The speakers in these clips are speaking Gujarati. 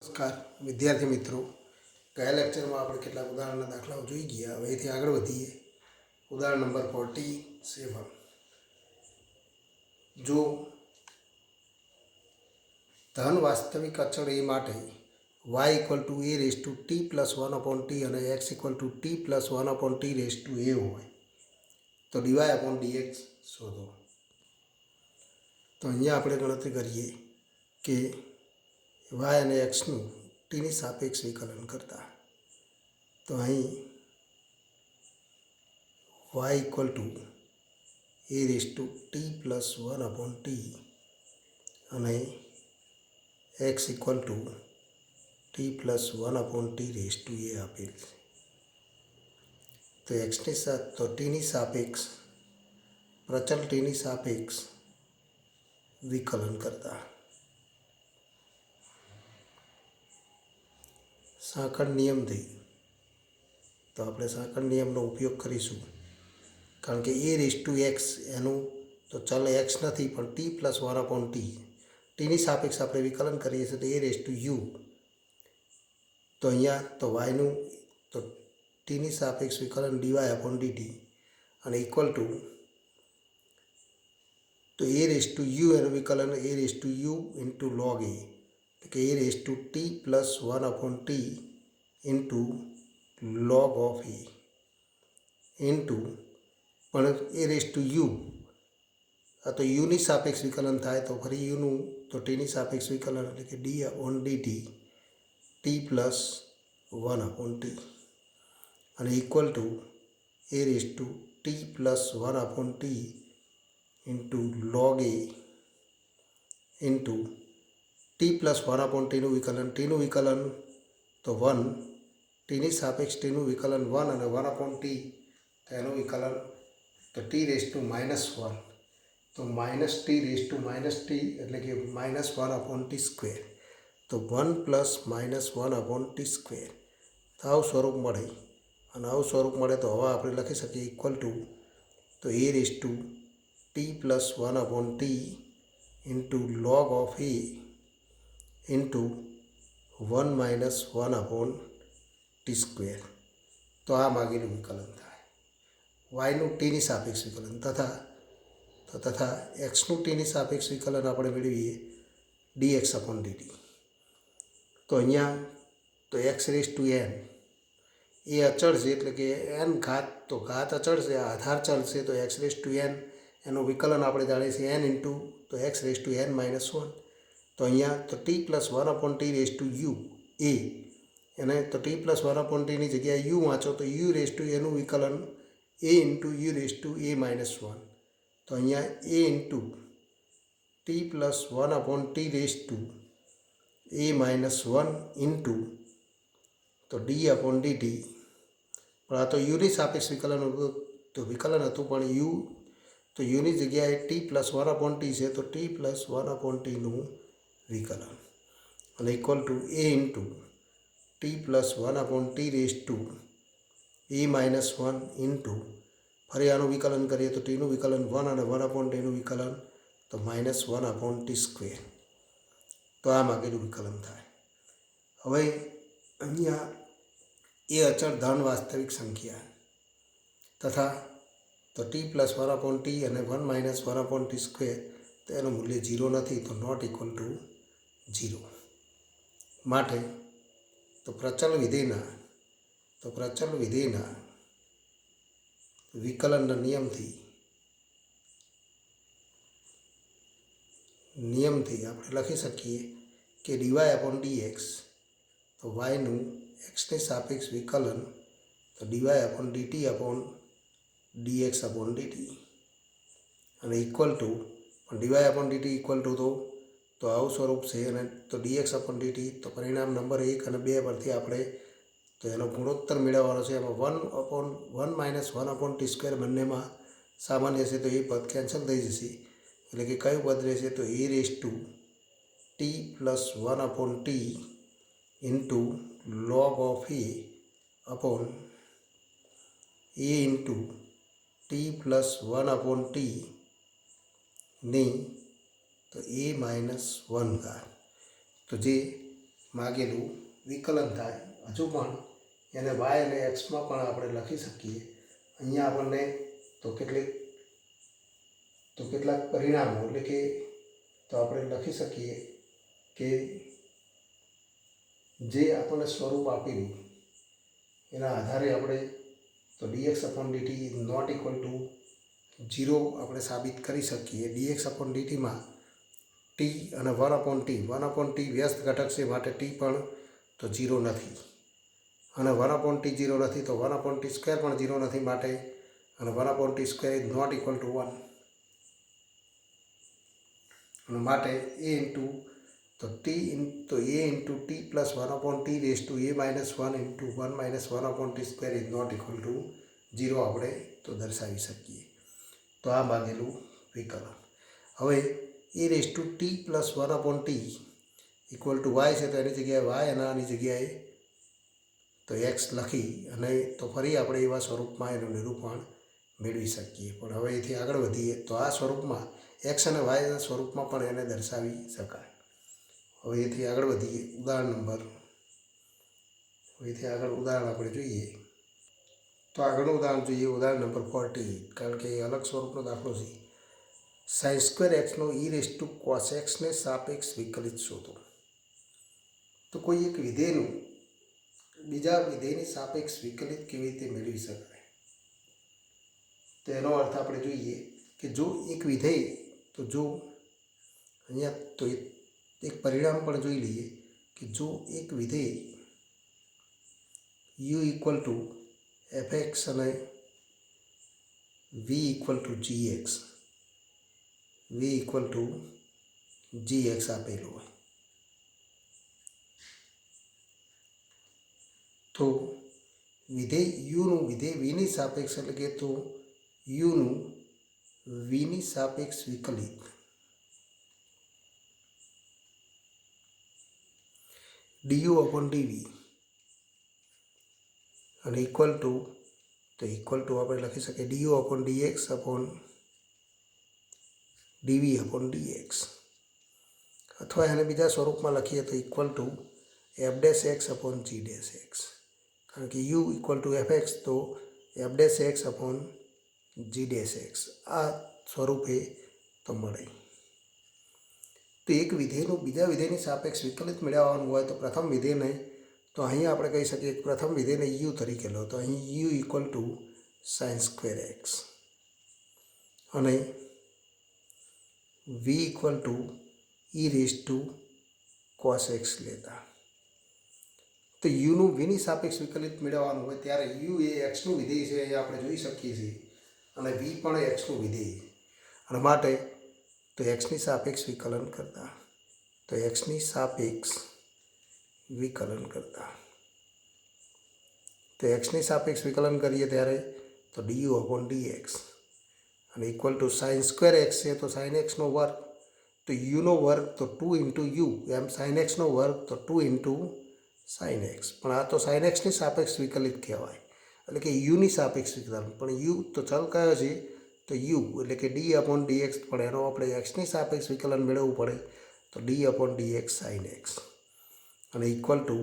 નમસ્કાર વિદ્યાર્થી મિત્રો, ગયા લેક્ચરમાં આપણે કેટલાક ઉદાહરણના દાખલાઓ જોઈ ગયા. હવે એથી આગળ વધીએ. ઉદાહરણ નંબર 47. જો ધન વાસ્તવિક અચળ a માટે y = a raised to t plus 1/t અને x = t plus 1/t raised to a હોય તો dy/dx શોધો. તો અહીંયા આપણે ગણતરી કરીએ કે y અને xનું ટીની સાપેક્ષ વિકલન કરતા. તો અહીં y = a raised to t plus 1/t અને x = t plus 1/t raised to a આપેલ છે. તો xની સાથે તો ટીની સાપેક્ષ પ્રચલ ટીની સાપેક્ષ વિકલન કરતા સાંકળ નિયમથી તો આપણે સાંકળ નિયમનો ઉપયોગ કરીશું, કારણ કે a raised to x એનું તો ચલ x નથી પણ t plus 1/t ટીની સાપેક્ષ આપણે વિકલન કરીએ છીએ તો a raised to u. તો અહીંયા તો yનું તો ટીની સાપેક્ષ વિકલન dy/dt અને ઇક્વલ ટુ તો a raised to u એનું વિકલન a raised to u into log a, કે a raised to t plus 1/t into log of a into પણ a raised to u આ તો યુની સાપેક્ષ વિકલન થાય તો ફરી યુનું તો ટીની સાપેક્ષ વિકલન એટલે કે d/dt t plus 1/t અને equal two a raised to t plus 1/t into log a into t plus 1/tનું વિકલન ટીનું વિકલન તો 1 ટીની સાપેક્ષ ટીનું વિકલન 1 અને 1/t તો એનું વિકલન તો t raised to -1 તો -t raised to -t એટલે કે -1/t સ્ક્વેર તો 1 plus -1/t સ્ક્વેર તો આવું સ્વરૂપ મળે. અને આવું સ્વરૂપ મળે તો હવે આપણે લખી શકીએ ઇક્વલ ટુ તો a raised to t plus 1/t into log of a into 1 - 1/t square. તો આ માગેલું વિકલન થાય yનું ટીની સાપેક્ષ વિકલન તથા xનું ટીની સાપેક્ષ વિકલન આપણે મેળવીએ dx/dt. તો અહીંયા તો x raised to n એ અચળ છે એટલે કે n ઘાત તો ઘાત અચળ છે, આધાર ચલ છે તો x raised to n એનું વિકલન આપણે જાણીએ છીએ n ઇન્ટુ તો x raised to n - 1. તો અહીંયા તો t plus 1/t raised to u a એને તો t plus 1/tની જગ્યાએ u વાંચો તો u raised to એનું વિકલન a into u raised to a - 1. તો અહીંયા a into t plus 1/t raised to a - 1 into તો d/dt. પણ આ તો યુની સાપેક્ષ વિકલન તો વિકલન હતું પણ યુ તો યુની જગ્યાએ t plus 1/t છે તો t plus 1/tનું વિકલન અને equal two a into t plus 1/t raised to a - 1 into ફરી આનું વિકલન કરીએ તો ટીનું વિકલન 1 અને 1/tનું વિકલન તો -1/t સ્ક્વેર. તો આ માગેલું વિકલન થાય. હવે અહીંયા એ અચળ ધન વાસ્તવિક સંખ્યા તથા તો t plus 1/t અને 1 - 1/t સ્ક્વેર તો એનું મૂલ્ય 0 નથી તો નોટ ઇક્વલ ટુ 0. માટે તો પ્રચલ વિધેયના વિકલનના નિયમથી આપણે લખી શકીએ કે dy/dx તો yનું xની સાપેક્ષ વિકલન તો dy/dx/dt અને equal two dy/dt equal to તો આવું સ્વરૂપ છે અને તો dx/dt તો પરિણામ નંબર 1 અને 2 પરથી આપણે તો એનો ગુણોત્તર મેળવવાનો છે. એમાં 1 - 1/t સ્ક્વેર બંનેમાં સામાન્ય છે તો એ પદ કેન્સલ થઈ જશે એટલે કે કયું પદ રહેશે તો a raised to t plus 1/t into log of a upon a into t plus 1/t ની તો a - 1 ઘાત તો જે માગેલું વિકલન થાય. હજુ પણ એને વાય અને એક્સમાં પણ આપણે લખી શકીએ. અહીંયા આપણને કેટલાક પરિણામો એટલે કે તો આપણે લખી શકીએ કે જે આપણને સ્વરૂપ આપેલું એના આધારે આપણે તો dx upon dt is not equal to 0 આપણે સાબિત કરી શકીએ. dx upon dtમાં ટી અને 1/t વ્યસ્ત ઘટક છે માટે ટી પણ તો 0 નથી અને 1/t 0 નથી તો 1/t² પણ 0 નથી માટે અને 1/t² is not equal two 1 અને માટે a ઇન્ટુ તો a into t plus 1/t raise to a minus 1 into 1 minus 1/t² is not equal to 0 આપણે તો દર્શાવી શકીએ. તો આ માગેલું વિકલન. હવે a raise to t plus 1/t equal to y છે તો એની જગ્યાએ વાય અને આની જગ્યાએ તો એક્સ લખી અને તો ફરી આપણે એવા સ્વરૂપમાં એનું નિરૂપણ મેળવી શકીએ. પણ હવે એથી આગળ વધીએ તો આ સ્વરૂપમાં એક્સ અને વાયના સ્વરૂપમાં પણ એને દર્શાવી શકાય. હવે એથી આગળ વધીએ ઉદાહરણ આપણે જોઈએ. તો આગળનું ઉદાહરણ જોઈએ, ઉદાહરણ નંબર 40, કારણ કે એ અલગ સ્વરૂપનો દાખલો છે. સાઇન સ્ક્વેર એક્સનો ઈ રેઝ ટુ કોસ એક્સને સાપેક્ષ વિકલિત શોધો. તો કોઈ એક વિધેયનું બીજા વિધેયની સાપેક્ષ વિકલિત કેવી રીતે મેળવી શકાય? તો એનો અર્થ આપણે જોઈએ કે જો એક વિધેય તો જો અહીંયા તો એક પરિણામ પણ જોઈ લઈએ કે જો એક વિધેય u ઇક્વલ ટુ fx અને v ઇક્વલ ટુ gx આપેલું હોય તો વિધેય uનું વિધેય vની સાપેક્ષ એટલે કે તો uનું vની સાપેક્ષ વિકલિત du upon dv અને ઇક્વલ ટુ આપણે લખી શકીએ du upon dx upon dv upon dx અથવા એને બીજા સ્વરૂપમાં લખીએ તો equal to f dash x upon g dash x, કારણ કે u equal to f x તો f dash x upon g dash x આ સ્વરૂપે તો મળે. તો એક વિધેયનું બીજા વિધેયની સાપેક્ષ વિકલિત મેળવવાનું હોય તો પ્રથમ વિધેયને તો અહીંયા આપણે કહી શકીએ કે પ્રથમ વિધેયને u તરીકે લો તો અહીં u equal to sine square x અને v equal to e raise to cos x લેતા. તો યુનું વીની સાપેક્ષ વિકલિત મેળવવાનું હોય ત્યારે u એ એક્સનું વિધેય છે એ આપણે જોઈ શકીએ છીએ અને v પણ એક્સનું વિધેય અને માટે તો એક્સની સાપેક્ષ વિકલન કરતા તો એક્સની સાપેક્ષ વિકલન કરીએ ત્યારે તો du અપોન dx અને equal to sine square x છે તો સાઇન એક્સનો વર્ગ તો યુનો વર્ગ તો 2 ઇન્ટુ યુ એમ સાઇન એક્સનો વર્ગ તો 2 ઇન્ટુ સાઇન એક્સ પણ આ તો સાઇન એક્સની સાપેક્ષ વિકલિત કહેવાય એટલે કે યુની સાપેક્ષ વિકલન પણ યુ તો ચલ કયો છે તો યુ એટલે કે ડી અપોન ડીએક્સ પણ એનો આપણે એક્સની સાપેક્ષ વિકલન મેળવવું પડે તો d upon dx sine x અને equal to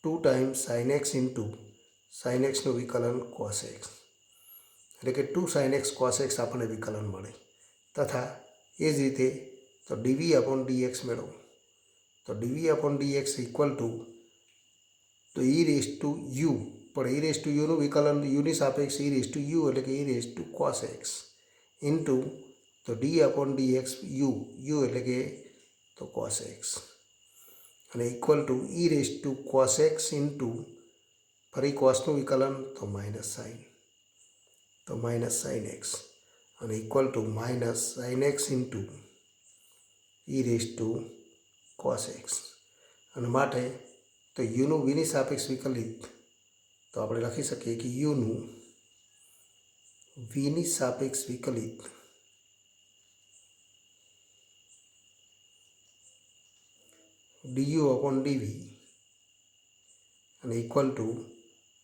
2 times sine x into sine એક્સનું વિકલન કોસ એક્સ એટલે કે 2 સાઇન એક્સ કોસ એક્સ આપણને વિકલન મળે તથા એ જ રીતે તો ડીવી અપોન ડીએક્સ મેળવો તો dv upon dx equal to તો ઈ રેઝ ટુ યુ પણ ઈ રેઝ ટુ યુનું વિકલન યુની સાપેક્ષ ઈ રેઝ ટુ યુ એટલે કે e raise to cos x into તો ડી અપોન ડીએક્સ યુ એટલે કે તો કોસ એક્સ અને equal to e raise to cos x into ફરી કોસનું વિકલન તો માઇનસ સાઇન એક્સ અને equal to minus sine x into e raise to cos x અને માટે તો યુનું વીની સાપેક્ષ વિકલિત તો આપણે લખી શકીએ કે યુનું વીની સાપેક્ષ વિકલિત du અપોન ડીવી અને ઇક્વલ ટુ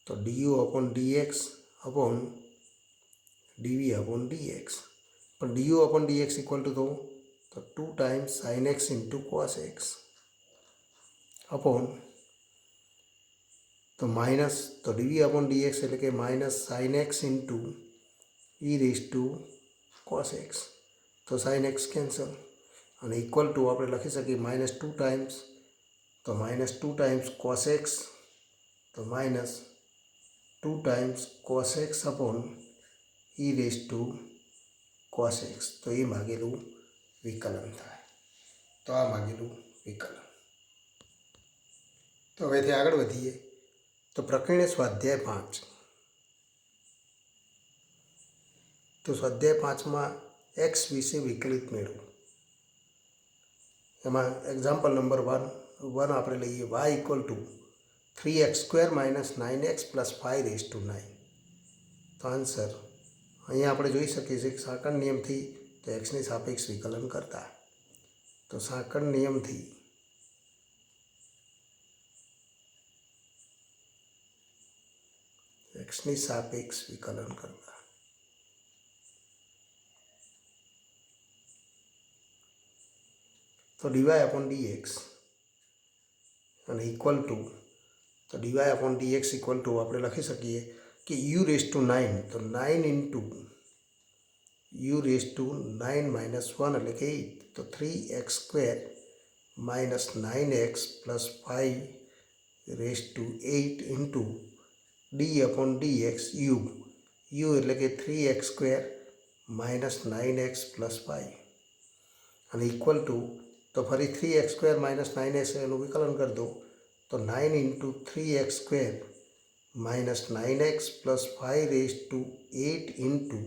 તો du upon dx upon dv upon dx પણ du upon dx equal to તો 2 times sine x into cos x upon तो माइनस तो ડીવી अपॉन dx એટલે કે minus sine x into e raise to cos x. તો સાઇન એક્સ કેન્સલ અને ઇક્વલ ટુ આપણે લખી શકીએ -2 ટાઈમ્સ તો -2 ટાઈમ્સ કોસ એક્સ તો -2 times cos x upon e raise to cos x. તો એ માગેલું વિકલન થાય. તો આ માગેલું વિકલન. તો હવેથી આગળ વધીએ તો પ્રકરણે સ્વાધ્યાય 5. તો સ્વાધ્યાય 5માં એક્સ વિશે વિકલિત મેળવો. એમાં એક્ઝામ્પલ નંબર 1 આપણે લઈએ y equal to 3x² - 9x + 5 raise to 9. તો આન્સર અહીંયા આપણે જોઈ શકીએ છીએ કે સાંકળ નિયમથી તો એક્સની સાપેક્ષ વિકલન કરતા. તો સાંકળ નિયમથી એક્સની સાપેક્ષ વિકલન કરતા. તો ડીવાય अपॉन dx અને ઇક્વલ ટુ તો dy upon dx equal to આપણે લખી શકીએ કે u રેઝ ટુ 9 તો 9 ઇન્ટુ u રેઝ ટુ 9 - 1 એટલે કે 8 તો 3x² - 9x + 5 raise to 8 into d upon dx u એટલે કે 3x² - 9x + 5 અને ઇક્વલ ટુ તો ફરી 3x² - 9x એનું વિકલન કરી દો તો 9 into 3x² - 9x + 5 raise to 8 into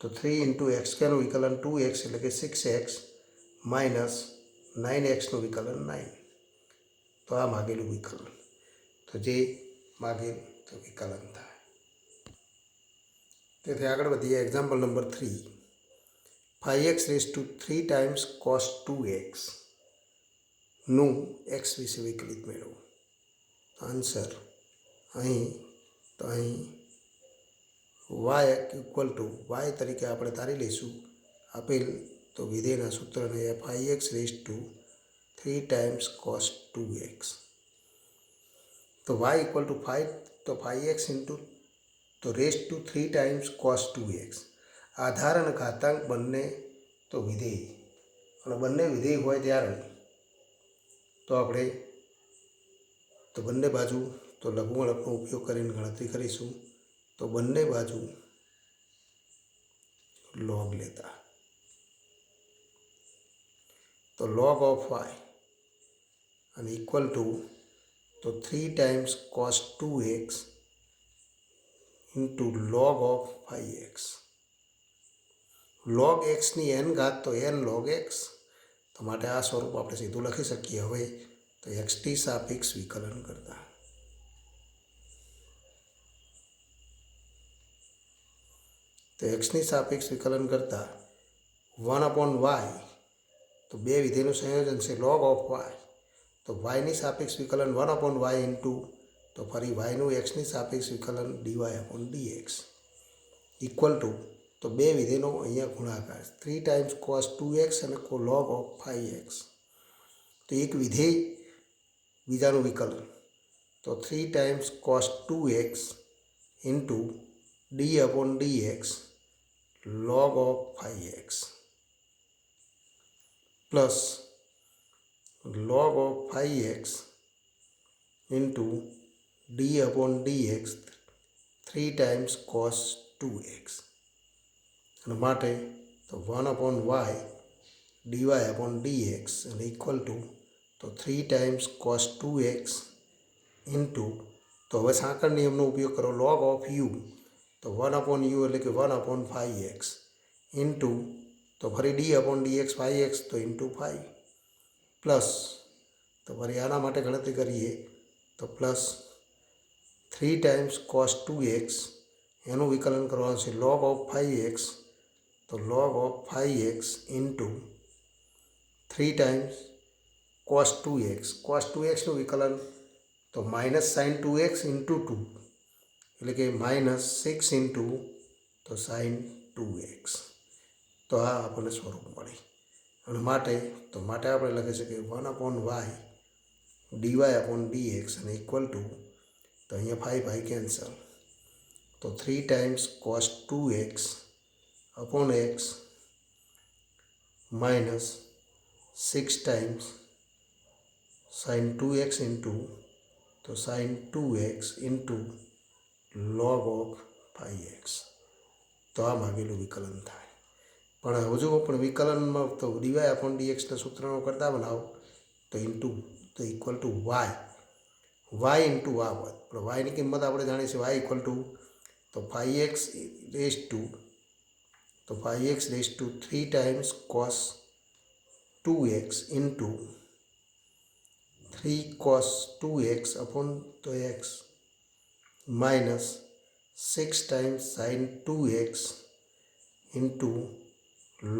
તો 3 ઇન્ટુ x² નું વિકલન 2x એટલે કે 6x - 9xનું વિકલન 9. તો આ માગેલું વિકલન. તો જે માગેલ તો વિકલન થાય. તેથી આગળ વધીએ example number 3 5x raise to 3 times cos 2x નું એક્સ વિશે વિકલિત મેળવો. આન્સર અહીં વાય ઇક્વલ ટુ વાય તરીકે આપણે ધારી લઈશું આપેલ તો વિધેયના સૂત્રને f(5x rays to 3 times cos 2x). તો y ઇક્વલ ટુ 5 તો 5x ઇન્ટુ તો raise to 3 times cos 2x. આધાર અને ઘાતાંક બંને તો વિધેય અને બંને વિધેય હોય ત્યારે તો આપણે તો બંને બાજુ તો લઘુગણકનો ઉપયોગ કરીને ગણતરી કરીશું. તો બંને બાજુ log લેતા તો log of y અને ઇક્વલ ટુ તો 3 times cos 2x into log of 5x. log x ની n ઘાત તો n log x. તો માટે આ સ્વરૂપ આપણે સીધું લખી શકીએ. હવે તો એક્સની સાપેક્ષ વિકલન કરતા તો એક્સની સાપેક્ષ વિકલન કરતા 1/y તો બે વિધેયનું સંયોજન છે log of y. તો yની સાપેક્ષ વિકલન 1/y ઇન્ટુ તો ફરી yનું એક્સની સાપેક્ષ વિકલન dy upon dx equal to તો બે વિધેયનો અહીંયા ગુણાકાર 3 ટાઈમ્સ cos 2x અને log of 5x. તો એક વિધેય બીજાનું વિકલન તો 3 times cos 2x into d upon dx log of 5x plus log of 5x into d upon dx 3 times cos 2x અને માટે તો 1/y dy upon dx and equal to તો 3 times cos 2x into તો હવે સાંકળ નિયમનો ઉપયોગ કરો log of u તો 1/u એટલે કે 1/5x into તો ફરી d upon dx 5x તો into 5 પ્લસ તો ફરી આના માટે ગણતરી કરીએ તો પ્લસ 3 times cos 2x એનું વિકલન કરવાનું છે log of 5x તો log of 5x into 3 times cos 2xનું વિકલન તો માઇનસ sin 2x into 2 એટલે કે -6 into તો sin 2x. તો આ આપણને સ્વરૂપ મળે અને માટે આપણે લખી શકીએ 1/y ડીવાય અપોન ડીએક્સ અને ઇક્વલ ટુ, તો અહીંયા 5 કેન્સલ, તો 3 times cos 2x upon x minus 6 times sine 2x into, તો sine 2x into log of 5x. તો આ માગેલું વિકલન થાય. પણ હજુ પણ વિકલનમાં તો ડીવાય અપોન ડીએક્સના સૂત્રનો કરતા બનાવો તો ઇન્ટુ, તો ઇક્વલ ટુ વાય ઇન્ટુ આ હોય, પણ વાયની કિંમત આપણે જાણીએ છીએ વાય ઇક્વલ ટુ, તો 5x રેઝ ટુ, તો 5x raise to 3 times cos 2x into 3 cos 2x upon તો x minus 6 times sine 2x into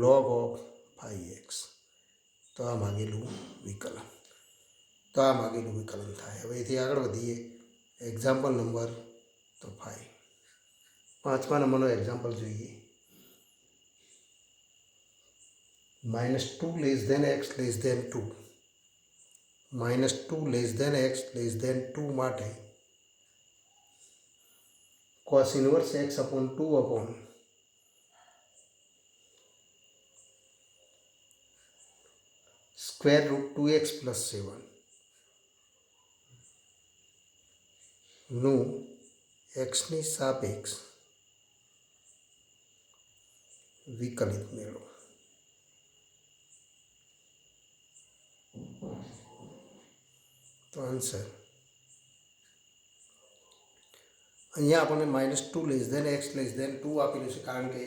log of 5x. તો આ માગેલું વિકલન, તો આ માગેલું વિકલન થાય. હવે એથી આગળ વધીએ. એક્ઝામ્પલ નંબર તો 5, 5મા નંબરનો એક્ઝામ્પલ જોઈએ. -2 less than x less than 2, -2 less than x less than 2 માટે cos inverse x upon 2 upon square root 2x plus 7 નું એક્સની સાપેક્ષ વિકલિત મેળવો. તો આન્સર અહીંયા આપણને -2 less than x less than 2 આપેલું છે, કારણ કે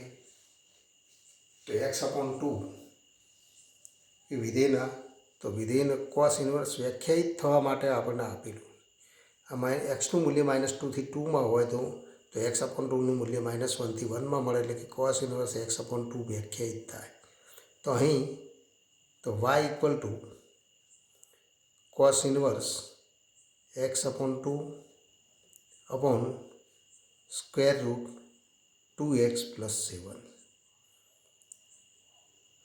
તો એક્સ અપોન 2 એ વિધેયના, તો વિધેયના કોસ ઇન્વર્સ વ્યાખ્યાયિત થવા માટે આપણને આપેલું. આ એક્સનું મૂલ્ય -2 થી 2માં હોય તો એક્સ અપોન 2નું મૂલ્ય -1 થી 1માં મળે, એટલે કે કોસ ઇન્વર્સ એક્સ અપોન 2 વ્યાખ્યાયિત થાય. તો અહીં તો y equal to cos inverse x upon 2 upon square root 2x plus 7.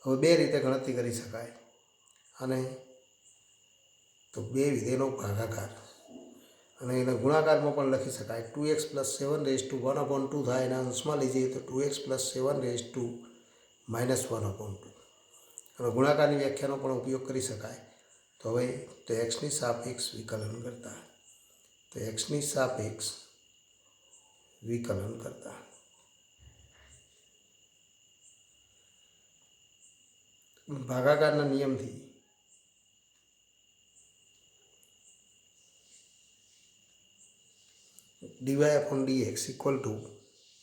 હવે બે રીતે ગણતરી કરી શકાય, અને તો બે વિધેયનો ભાગાકાર અને એના ગુણાકારમાં પણ લખી શકાય. 2x plus 7 rays two 1 upon 2 થાય, એના અંશમાં લઈ જઈએ તો 2x plus 7 rays two -1 upon 2. હવે ગુણાકારની વ્યાખ્યાનો પણ ઉપયોગ કરી શકાય. તો હવે તો એક્સની સાપેક્ષ વિકલન કરતા, તો એક્સની સાપેક્ષ વિકલન કરતા ભાગાકારના નિયમથી dy upon dx equal to,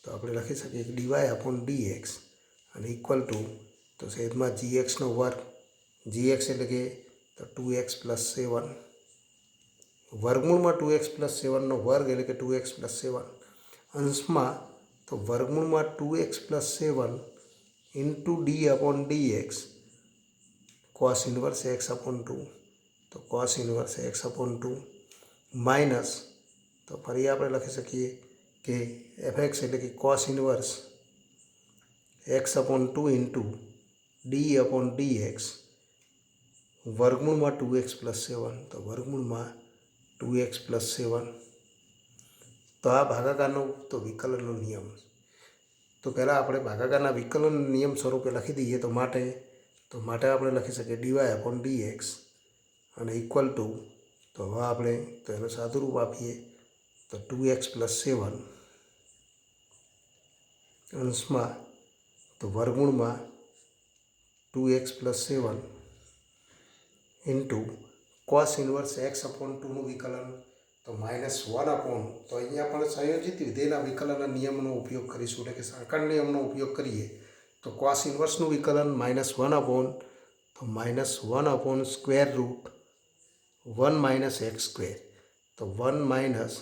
તો આપણે લખી શકીએ કે ડીવાય અપોન ડીએક્સ અને ઇક્વલ ટુ, તો છેદમાં જીએક્સનો વર્ગ, જીએક્સ એટલે કે તો 2x પ્લસ 7, વર્ગમૂળમાં 2x પ્લસ 7નો વર્ગ એટલે કે 2x પ્લસ 7, અંશમાં તો વર્ગમૂળમાં 2x plus 7 into d upon dx cos inverse x upon 2, તો cos inverse x upon 2 minus, તો ફરી આપણે લખી શકીએ કે એફએક્સ એટલે કે cos inverse x upon 2 into d upon dx વર્ગમૂળમાં 2x પ્લસ 7, તો વર્ગમૂળમાં 2x પ્લસ 7. તો આ ભાગાકારનો તો વિકલનનો નિયમ. તો પહેલાં આપણે ભાગાકારના વિકલન નિયમ સ્વરૂપે લખી દઈએ. તો માટે આપણે લખી શકીએ ડીવાય અપોન ડીએક્સ અને ઇક્વલ ટુ, તો હવે આપણે તો એનું સાદુરૂપ આપીએ તો 2x પ્લસ 7 અંશમાં તો વર્ગમૂળમાં 2x plus 7 into cos inverse x upon 2નું વિકલન, તો -1 અપોન, તો અહીંયા પણ સંયોજિત વિધેયના વિકલનના નિયમનો ઉપયોગ કરીશું, એટલે કે સાંકળ નિયમનો ઉપયોગ કરીએ તો કોસ ઇન્વર્સનું વિકલન -1 અપોન, તો -1 upon square root 1 minus x square, તો 1 માઇનસ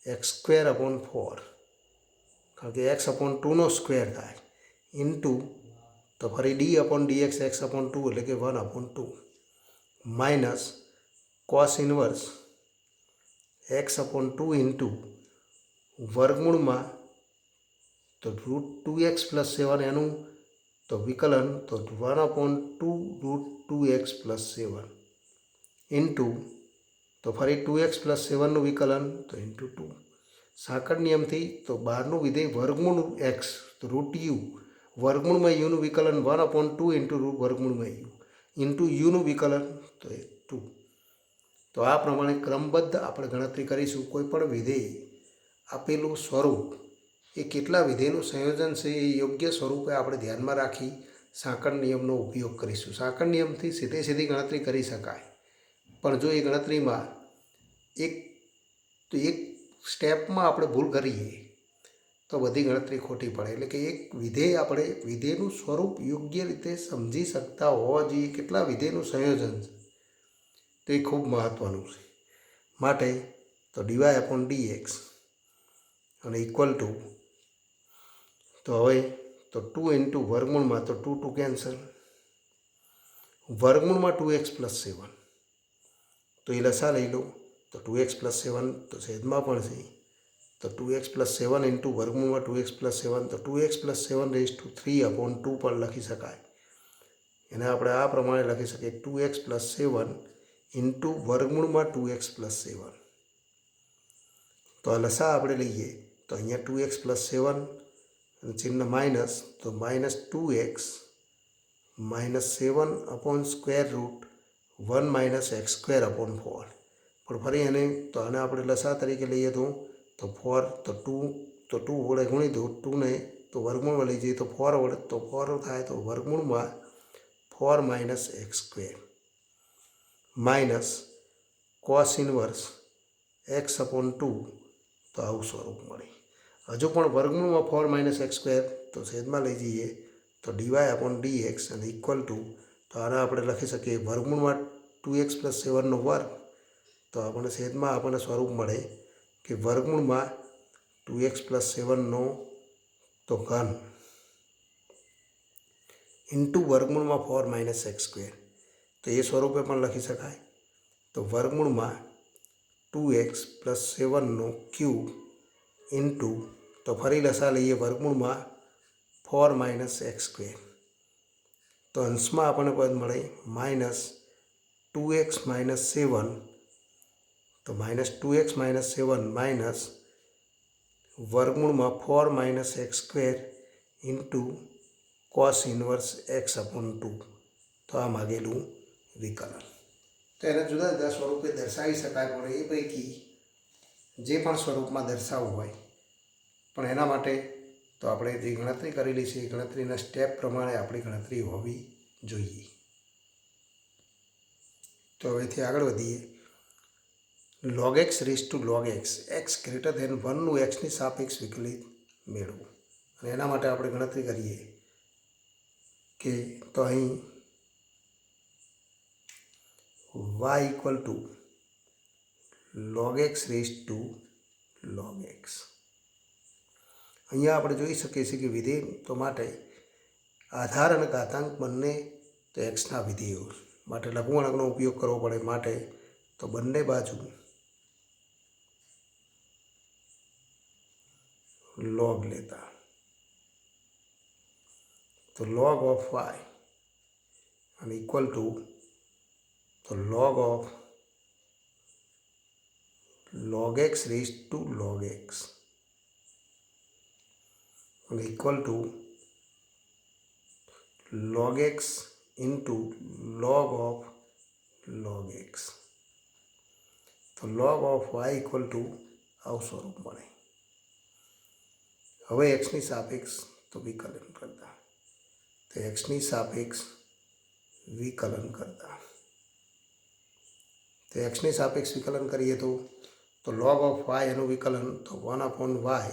એક્સ સ્ક્વેર અપોન 4, કારણ કે એક્સ અપોન 2નો સ્ક્વેર થાય, ઇન્ટુ તો ફરી d upon dx x upon 2 એટલે કે 1 upon 2 minus cos inverse x upon 2 into વર્ગમૂળમાં તો રૂટ 2x પ્લસ 7 એનું તો વિકલન, તો 1 upon 2 route 2x plus 7 into તો ફરી 2x પ્લસ 7નું વિકલન તો ઇન્ટુ 2. સાંકળ નિયમથી તો બહારનું વિધેય વર્ગમૂળ એક્સ તો રૂટ યુ વર્ગમૂળમાં યુનું વિકલન 1/2 ઇન્ટુ રૂટ વર્ગમૂળમાં યુ ઇન્ટુ યુનું વિકલન તો એ 2. તો આ પ્રમાણે ક્રમબદ્ધ આપણે ગણતરી કરીશું. કોઈ પણ વિધેય આપેલું સ્વરૂપ એ કેટલા વિધેયનું સંયોજન છે એ યોગ્ય સ્વરૂપે આપણે ધ્યાનમાં રાખી સાંકળ નિયમનો ઉપયોગ કરીશું. સાંકળ નિયમથી સીધી ગણતરી કરી શકાય, પણ જો એ ગણતરીમાં એક સ્ટેપમાં આપણે ભૂલ કરીએ તો બધી ગણતરી ખોટી પડે. એટલે કે એક વિધેય આપણે વિધેયનું સ્વરૂપ યોગ્ય રીતે સમજી શકતા હોવા જોઈએ. કેટલા વિધેયનું સંયોજન છે તો એ ખૂબ મહત્ત્વનું છે. માટે તો dy/dx અને ઇક્વલ ટુ તો હવે તો 2 ઇન્ટુ વર્ગમૂળમાં તો 2 2 કેન્સલ, વર્ગમૂળમાં 2x પ્લસ 7 તો એ લસા લઈ લો તો 2x પ્લસ 7 તો છેદમાં પણ છે તો 2x પ્લસ 7 ઇન્ટુ વર્ગમૂળમાં 2x પ્લસ 7 તો 2x પ્લસ 7/3/2 પણ લખી શકાય. એને આપણે આ પ્રમાણે લખી શકીએ 2x પ્લસ 7 ઇન્ટુ વર્ગમૂળમાં 2x પ્લસ 7. તો આ લસા આપણે લઈએ તો અહીંયા 2x પ્લસ 7 ચિહ્ન માઇનસ તો minus 2x minus 7/√1 minus x²/4. પણ ફરી એને તો આને આપણે લસા તરીકે લઈએ તો 4 તો 2 વડે ગુણી દો, 2ને તો વર્ગમૂળમાં લઈ જઈએ તો 4 વડે તો 4 થાય તો વર્ગમૂળમાં 4 minus x² minus cos inverse x/2 તો આવું સ્વરૂપ મળે. હજુ પણ વર્ગમૂળમાં 4 માઇનસ x² તો છેદમાં લઈ જઈએ તો dy/dx અને ઇક્વલ ટુ તો આને આપણે લખી શકીએ વર્ગમૂળમાં 2x પ્લસ 7નો વર્ગ તો આપણને છેદમાં આપણને સ્વરૂપ મળે કે વર્ગમૂળમાં 2x પ્લસ 7નો તો ઘન ઇન્ટુ વર્ગમૂળમાં 4 માઇનસ x² તો એ સ્વરૂપે પણ લખી શકાય. તો વર્ગમૂળમાં 2x પ્લસ 7નો ક્યુબ ઇન્ટુ તો ફરી લસા લઈએ વર્ગમૂળમાં 4 માઇનસ x². તો અંશમાં આપણને પદ મળે માઇનસ 2x માઇનસ 7 તો માઇનસ 2x માઇનસ 7 માઇનસ વર્ગમૂળમાં 4 minus x² into cos inverse x/2 તો આ માગેલું વિકલન. તો એને જુદા જુદા સ્વરૂપે દર્શાવી શકાય, પણ એ પૈકી જે પણ સ્વરૂપમાં દર્શાવવું હોય પણ એના માટે તો આપણે જે ગણતરી કરેલી છે એ ગણતરીના સ્ટેપ પ્રમાણે આપણી ગણતરી હોવી જોઈએ. તો હવેથી આગળ વધીએ. log x raised to log x x greater than 1નું એક્સની સાપેક્ષ વિકલિત મેળવવું. અને એના માટે આપણે ગણતરી કરીએ કે તો અહીં y equal two log x raised to log x. અહીંયા આપણે જોઈ શકીએ છીએ કે વિધેય તો માટે આધાર અને ઘાતાંક બંને તો એક્સના વિધેયો માટે લઘુગણકનો ઉપયોગ કરવો પડે. માટે તો બંને બાજુ log લેતા તો log ઓફ y અને ઇક્વલ ટુ તો log of log x raised to log x અને equal two log x into log of log x. તો log of y equal two આવું સ્વરૂપ મળે. હવે એક્સની સાપેક્ષ તો વિકલન કરતા તો એક્સની સાપેક્ષ વિકલન કરતા તો એક્સની સાપેક્ષ વિકલન કરીએ તો log ઓફ y એનું વિકલન તો 1/y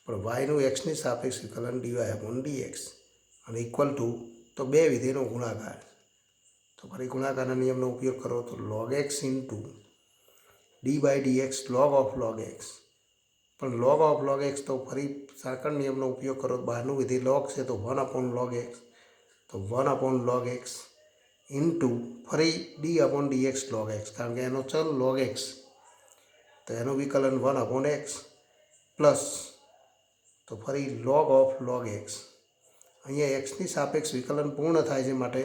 પણ yનું એક્સની સાપેક્ષ વિકલન dy/dx અને ઇક્વલ ટુ તો બે વિધેયનો ગુણાકાર તો ફરી ગુણાકારના નિયમનો ઉપયોગ કરો તો log x into d/dx log of log x. પણ log ઓફ log x તો ફરી સાંકળ નિયમનો ઉપયોગ કરો બહારનું વિધેય log છે તો 1/log x તો 1/log x ઇન્ટુ ફરી d/dx log x કારણ કે એનો ચલ log x તો એનું વિકલન 1/x પ્લસ તો ફરી log ઓફ log x. અહીંયા એક્સની સાપેક્ષ વિકલન પૂર્ણ થાય છે માટે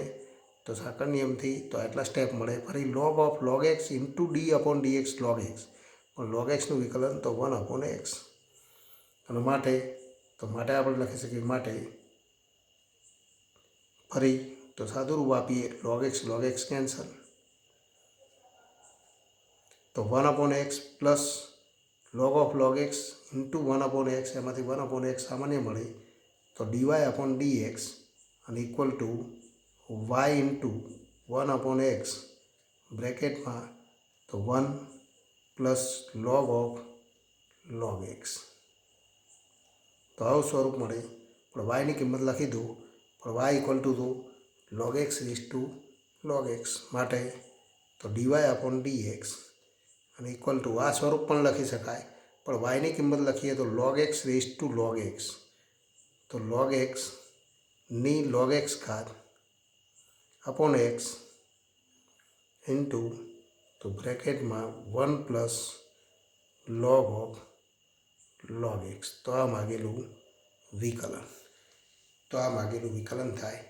તો સાંકળ નિયમથી તો આટલા સ્ટેપ મળે. ફરી log of log x into d upon dx log x, પણ log xનું વિકલન તો 1/x. અને માટે આપણે લખી શકીએ માટે ફરી તો સાદું રૂપ આપીએ log x કેન્સલ, તો 1/x plus log of log x into 1/x, એમાંથી 1/x સામાન્ય મળે તો dy અપોન dx અને equal two y into 1/x બ્રેકેટમાં તો 1 plus log of log x. તો આવું સ્વરૂપ મળે. પણ વાયની કિંમત લખી દો, પણ y ઇક્વલ ટુ તો log x raise to log x, માટે તો dy અપોન dx અને ઇક્વલ ટુ આ સ્વરૂપ પણ લખી શકાય, પણ વાયની કિંમત લખીએ તો log x raise to log x, તો log x ની log x ઘાત અપોન x ઇન્ટુ તો બ્રેકેટમાં 1 plus log of log x. તો આ માગેલું વિકલન થાય.